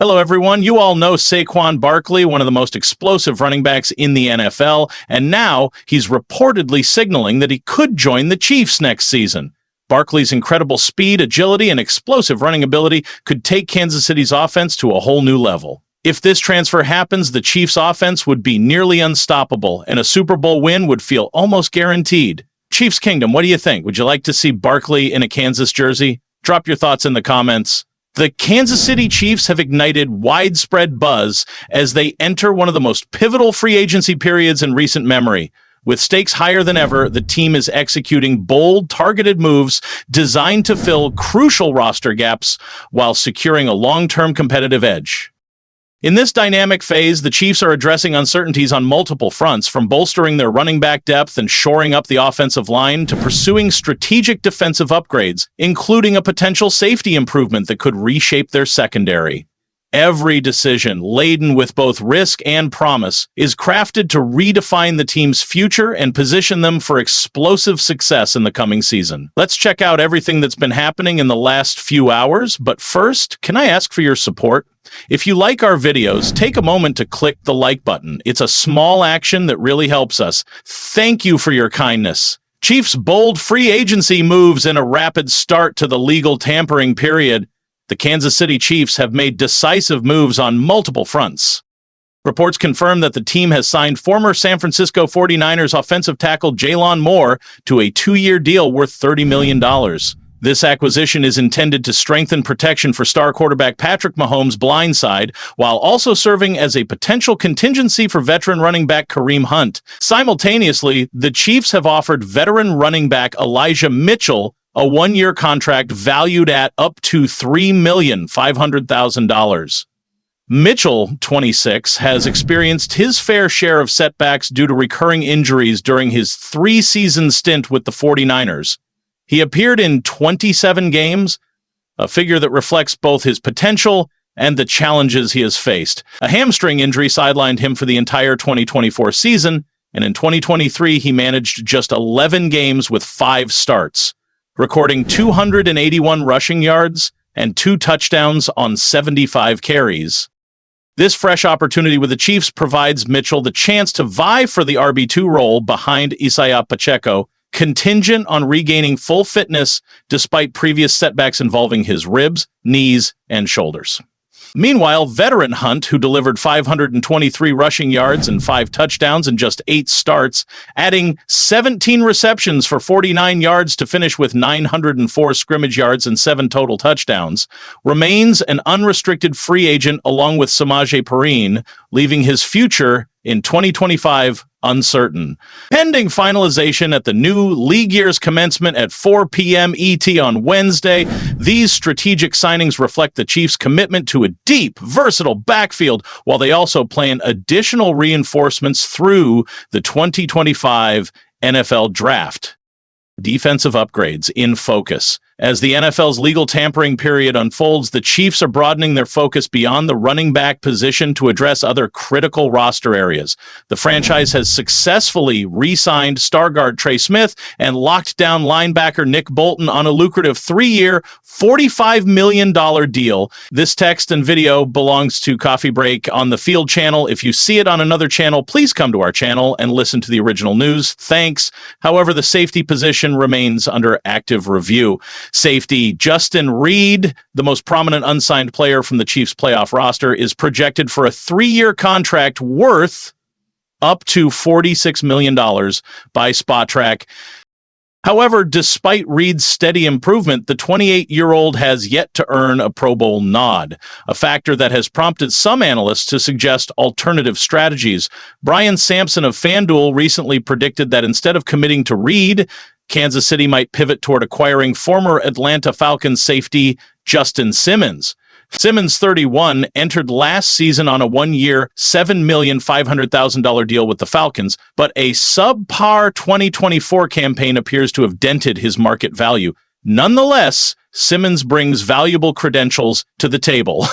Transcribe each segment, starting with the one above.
Hello, everyone. You all know Saquon Barkley, one of the most explosive running backs in the NFL, and now he's reportedly signaling that he could join the Chiefs next season. Barkley's incredible speed, agility, and explosive running ability could take Kansas City's offense to a whole new level. If this transfer happens, the Chiefs' offense would be nearly unstoppable, and a Super Bowl win would feel almost guaranteed. Chiefs Kingdom, what do you think? Would you like to see Barkley in a Kansas jersey? Drop your thoughts in the comments. The Kansas City Chiefs have ignited widespread buzz as they enter one of the most pivotal free agency periods in recent memory. With stakes higher than ever, the team is executing bold, targeted moves designed to fill crucial roster gaps while securing a long-term competitive edge. In this dynamic phase, the Chiefs are addressing uncertainties on multiple fronts, from bolstering their running back depth and shoring up the offensive line to pursuing strategic defensive upgrades, including a potential safety improvement that could reshape their secondary. Every decision, laden with both risk and promise, is crafted to redefine the team's future and position them for explosive success in the coming season. Let's check out everything that's been happening in the last few hours, but first, can I ask for your support? If you like our videos, take a moment to click the like button. It's a small action that really helps us. Thank you for your kindness. Chiefs' bold free agency moves and a rapid start to the legal tampering period. The Kansas City Chiefs have made decisive moves on multiple fronts. Reports confirm that the team has signed former San Francisco 49ers offensive tackle Jaylon Moore to a 2-year deal worth $30 million. This acquisition is intended to strengthen protection for star quarterback Patrick Mahomes' blind side, while also serving as a potential contingency for veteran running back Kareem Hunt. Simultaneously, the Chiefs have offered veteran running back Elijah Mitchell a 1-year contract valued at up to $3,500,000. Mitchell, 26, has experienced his fair share of setbacks due to recurring injuries during his 3-season stint with the 49ers. He appeared in 27 games, a figure that reflects both his potential and the challenges he has faced. A hamstring injury sidelined him for the entire 2024 season, and in 2023 he managed just 11 games with 5 starts, recording 281 rushing yards and 2 touchdowns on 75 carries. This fresh opportunity with the Chiefs provides Mitchell the chance to vie for the RB2 role behind Isaiah Pacheco, contingent on regaining full fitness despite previous setbacks involving his ribs, knees, and shoulders. Meanwhile, veteran Hunt, who delivered 523 rushing yards and 5 touchdowns in just 8 starts, adding 17 receptions for 49 yards to finish with 904 scrimmage yards and 7 total touchdowns, remains an unrestricted free agent along with Samaje Perine, leaving his future in 2025 uncertain. Pending finalization at the new league year's commencement at 4 p.m. ET on Wednesday, these strategic signings reflect the Chiefs' commitment to a deep, versatile backfield, while they also plan additional reinforcements through the 2025 NFL Draft. Defensive upgrades in focus. As the NFL's legal tampering period unfolds, the Chiefs are broadening their focus beyond the running back position to address other critical roster areas. The franchise has successfully re-signed star guard Trey Smith and locked down linebacker Nick Bolton on a lucrative 3-year, $45 million deal. This text and video belongs to Coffee Break on the Field channel. If you see it on another channel, please come to our channel and listen to the original news. Thanks. However, the safety position remains under active review. Safety Justin Reid, the most prominent unsigned player from the Chiefs' playoff roster, is projected for a 3-year contract worth up to $46 million by Spotrac. However, despite Reid's steady improvement, the 28-year-old has yet to earn a Pro Bowl nod, a factor that has prompted some analysts to suggest alternative strategies. Brian Sampson of FanDuel recently predicted that instead of committing to Reid, Kansas City might pivot toward acquiring former Atlanta Falcons safety Justin Simmons. Simmons, 31, entered last season on a 1-year, $7,500,000 deal with the Falcons, but a subpar 2024 campaign appears to have dented his market value. Nonetheless, Simmons brings valuable credentials to the table.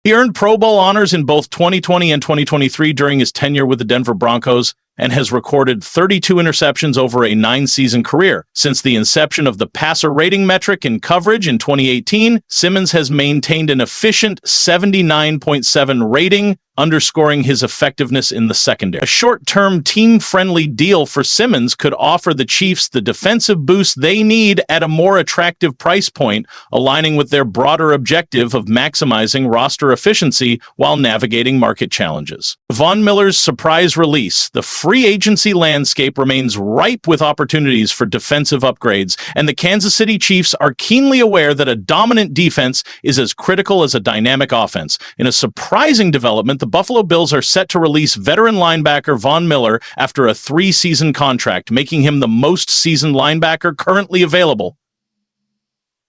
He earned Pro Bowl honors in both 2020 and 2023 during his tenure with the Denver Broncos. and has recorded 32 interceptions over a 9-season career. Since the inception of the passer rating metric in coverage in 2018, Simmons has maintained an efficient 79.7 rating, underscoring his effectiveness in the secondary. A short-term team-friendly deal for Simmons could offer the Chiefs the defensive boost they need at a more attractive price point, aligning with their broader objective of maximizing roster efficiency while navigating market challenges. Von Miller's surprise release. The free agency landscape remains ripe with opportunities for defensive upgrades, and the Kansas City Chiefs are keenly aware that a dominant defense is as critical as a dynamic offense. In a surprising development, the Buffalo Bills are set to release veteran linebacker Von Miller after a 3-season contract, making him the most seasoned linebacker currently available.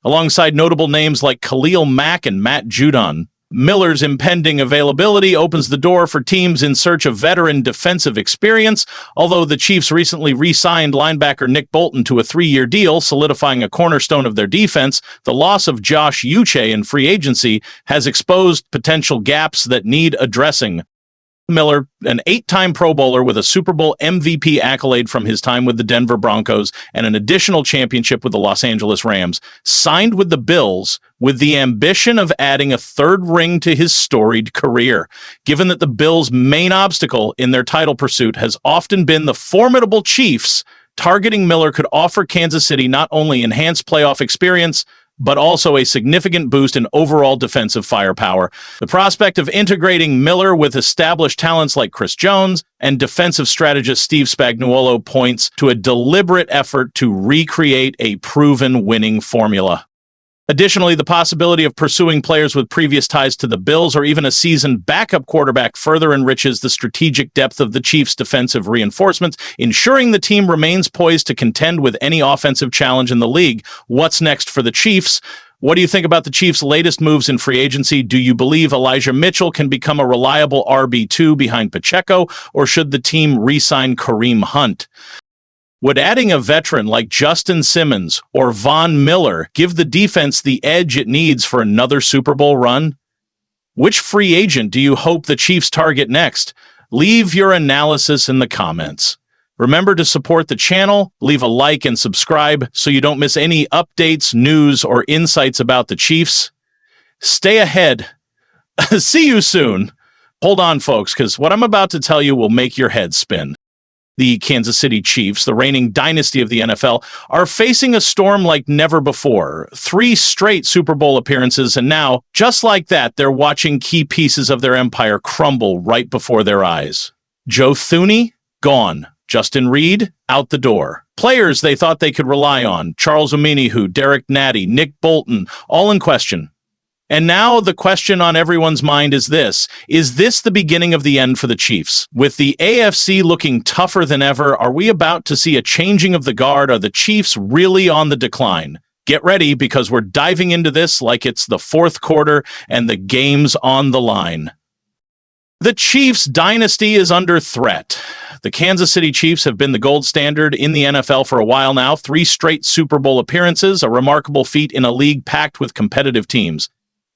Alongside notable names like Khalil Mack and Matt Judon, Miller's impending availability opens the door for teams in search of veteran defensive experience, although the Chiefs recently re-signed linebacker Nick Bolton to a 3-year deal, solidifying a cornerstone of their defense. The loss of Josh Uche in free agency has exposed potential gaps that need addressing. Miller, an 8-time Pro Bowler with a Super Bowl MVP accolade from his time with the Denver Broncos and an additional championship with the Los Angeles Rams, signed with the Bills with the ambition of adding a 3rd ring to his storied career. Given that the Bills' main obstacle in their title pursuit has often been the formidable Chiefs, targeting Miller could offer Kansas City not only enhanced playoff experience, but also a significant boost in overall defensive firepower. The prospect of integrating Miller with established talents like Chris Jones and defensive strategist Steve Spagnuolo points to a deliberate effort to recreate a proven winning formula. Additionally, the possibility of pursuing players with previous ties to the Bills or even a seasoned backup quarterback further enriches the strategic depth of the Chiefs' defensive reinforcements, ensuring the team remains poised to contend with any offensive challenge in the league. What's next for the Chiefs? What do you think about the Chiefs' latest moves in free agency? Do you believe Elijah Mitchell can become a reliable RB2 behind Pacheco, or should the team re-sign Kareem Hunt? Would adding a veteran like Justin Simmons or Von Miller give the defense the edge it needs for another Super Bowl run? Which free agent do you hope the Chiefs target next? Leave your analysis in the comments. Remember to support the channel, leave a like and subscribe so you don't miss any updates, news, or insights about the Chiefs. Stay ahead. See you soon. Hold on, folks, because what I'm about to tell you will make your head spin. The Kansas City Chiefs, the reigning dynasty of the NFL, are facing a storm like never before. 3 straight Super Bowl appearances, and now, just like that, they're watching key pieces of their empire crumble right before their eyes. Joe Thuney, gone. Justin Reid, out the door. Players they thought they could rely on, Charles Omenihu, Derek Natty, Nick Bolton, all in question. And now the question on everyone's mind is this the beginning of the end for the Chiefs? With the AFC looking tougher than ever, are we about to see a changing of the guard? Are the Chiefs really on the decline? Get ready, because we're diving into this like it's the 4th quarter and the game's on the line. The Chiefs dynasty is under threat. The Kansas City Chiefs have been the gold standard in the NFL for a while now. 3 straight Super Bowl appearances, a remarkable feat in a league packed with competitive teams.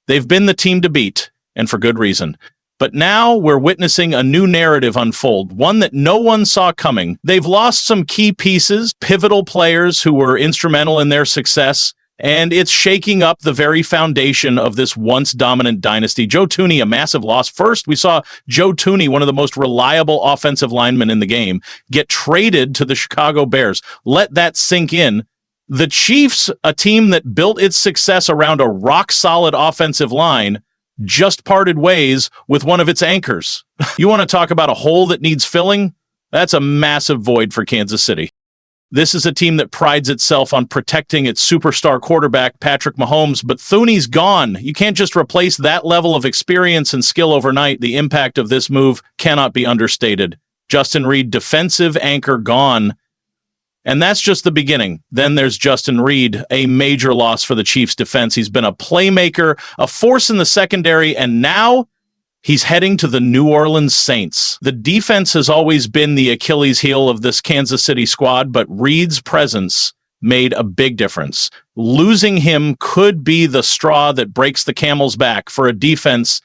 They've been the team to beat, and for good reason. But now we're witnessing a new narrative unfold, one that no one saw coming. They've lost some key pieces, pivotal players who were instrumental in their success, and it's shaking up the very foundation of this once dominant dynasty. Joe Thuney, a massive loss. First, we saw Joe Thuney, one of the most reliable offensive linemen in the game, get traded to the Chicago Bears. Let that sink in. The Chiefs, a team that built its success around a rock-solid offensive line, just parted ways with one of its anchors. You want to talk about a hole that needs filling? That's a massive void for Kansas City. This is a team that prides itself on protecting its superstar quarterback, Patrick Mahomes, but Thuney's gone. You can't just replace that level of experience and skill overnight. The impact of this move cannot be understated. Justin Reid, defensive anchor, gone. And that's just the beginning. Then there's Justin Reid, a major loss for the Chiefs' defense. He's been a playmaker, a force in the secondary, and now he's heading to the New Orleans Saints. The defense has always been the Achilles heel of this Kansas City squad, but Reid's presence made a big difference. Losing him could be the straw that breaks the camel's back for a defense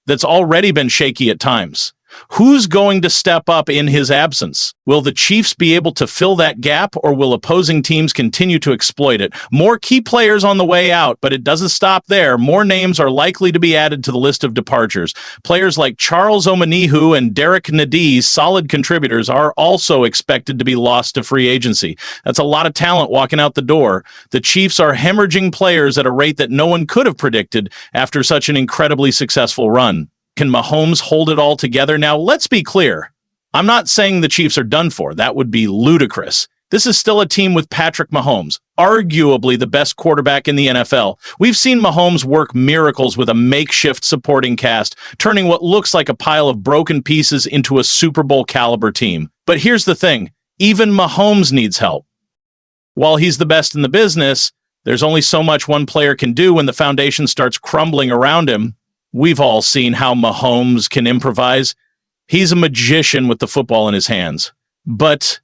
that's already been shaky at times. Who's going to step up in his absence? Will the Chiefs be able to fill that gap, or will opposing teams continue to exploit it? More key players on the way out, but it doesn't stop there. More names are likely to be added to the list of departures. Players like Charles Omenihu and Derek Nnadi, solid contributors, are also expected to be lost to free agency. That's a lot of talent walking out the door. The Chiefs are hemorrhaging players at a rate that no one could have predicted after such an incredibly successful run. Can Mahomes hold it all together? Now, let's be clear. I'm not saying the Chiefs are done for. That would be ludicrous. This is still a team with Patrick Mahomes, arguably the best quarterback in the NFL. We've seen Mahomes work miracles with a makeshift supporting cast, turning what looks like a pile of broken pieces into a Super Bowl caliber team. But here's the thing. Even Mahomes needs help. While he's the best in the business, there's only so much one player can do when the foundation starts crumbling around him. We've all seen how Mahomes can improvise. He's a magician with the football in his hands. But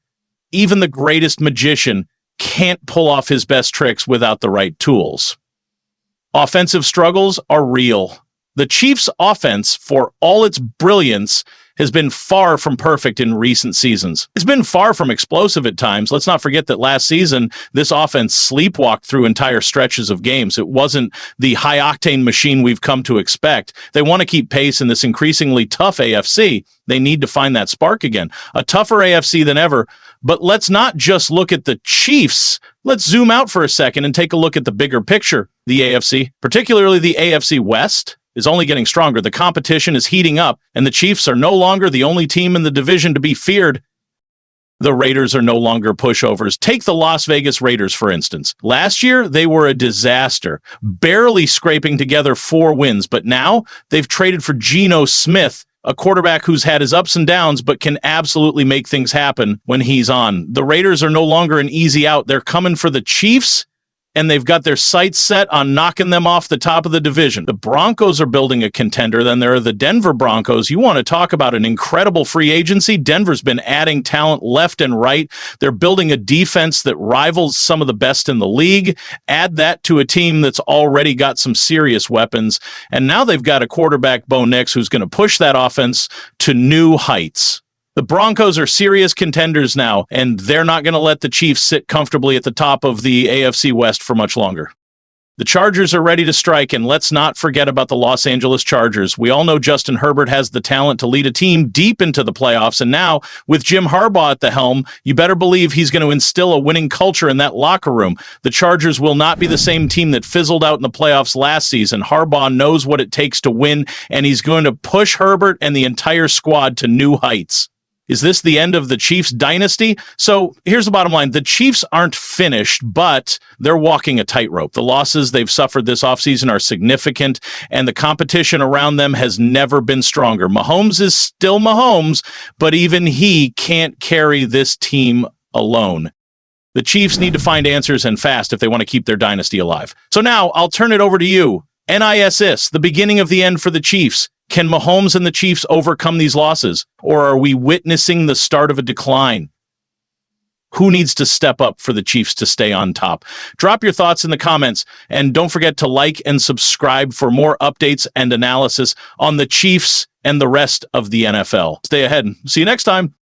even the greatest magician can't pull off his best tricks without the right tools. Offensive struggles are real. The Chiefs' offense, for all its brilliance, has been far from perfect in recent seasons. It's been far from explosive at times. Let's not forget that last season, this offense sleepwalked through entire stretches of games. It wasn't the high-octane machine we've come to expect. They want to keep pace in this increasingly tough AFC. They need to find that spark again. A tougher AFC than ever. But let's not just look at the Chiefs. Let's zoom out for a second and take a look at the bigger picture. The AFC, particularly the AFC West, is only getting stronger. The competition is heating up, and the Chiefs are no longer the only team in the division to be feared. The Raiders are no longer pushovers. Take the Las Vegas Raiders, for instance. Last year, they were a disaster, barely scraping together 4 wins, but now they've traded for Geno Smith, a quarterback who's had his ups and downs, but can absolutely make things happen when he's on. The Raiders are no longer an easy out. They're coming for the Chiefs, and they've got their sights set on knocking them off the top of the division. The Broncos are building a contender. Then there are the Denver Broncos. You want to talk about an incredible free agency? Denver's been adding talent left and right. They're building a defense that rivals some of the best in the league. Add that to a team that's already got some serious weapons. And now they've got a quarterback, Bo Nix, who's going to push that offense to new heights. The Broncos are serious contenders now, and they're not going to let the Chiefs sit comfortably at the top of the AFC West for much longer. The Chargers are ready to strike, and let's not forget about the Los Angeles Chargers. We all know Justin Herbert has the talent to lead a team deep into the playoffs, and now, with Jim Harbaugh at the helm, you better believe he's going to instill a winning culture in that locker room. The Chargers will not be the same team that fizzled out in the playoffs last season. Harbaugh knows what it takes to win, and he's going to push Herbert and the entire squad to new heights. Is this the end of the Chiefs dynasty? So here's the bottom line. The Chiefs aren't finished, but they're walking a tightrope. The losses they've suffered this offseason are significant, and the competition around them has never been stronger. Mahomes is still Mahomes, but even he can't carry this team alone. The Chiefs need to find answers, and fast, if they want to keep their dynasty alive. So now I'll turn it over to you. NISS, the beginning of the end for the Chiefs. Can Mahomes and the Chiefs overcome these losses, or are we witnessing the start of a decline? Who needs to step up for the Chiefs to stay on top? Drop your thoughts in the comments, and don't forget to like and subscribe for more updates and analysis on the Chiefs and the rest of the NFL. Stay ahead. See you next time.